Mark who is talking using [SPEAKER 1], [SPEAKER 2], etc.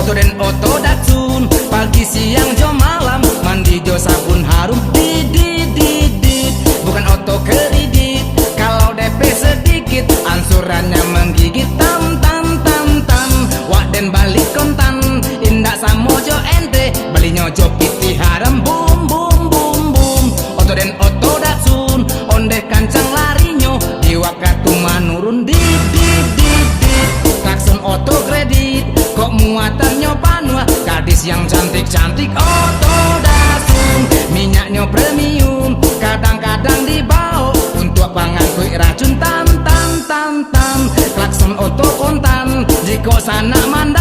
[SPEAKER 1] Oto dan oto datsun, pagi siang jo malam, mandi jo sabun harum, didit. Bukan oto kredit, kalau DP sedikit, ansurannya menggigit, tam. Wak den balik kontan, indak samojo ente, belinya jo piti haram, bum. Oto den oto datsun, onde kancang larinyo, di wakatu manurun, didit. Klakson oto kredit, kok muatannya panua, gadis yang cantik-cantik oto datsun. Minyaknya premium, kadang-kadang dibawa, untuk pangan kue racun, tam. Klakson oto kontan, jika sana mandang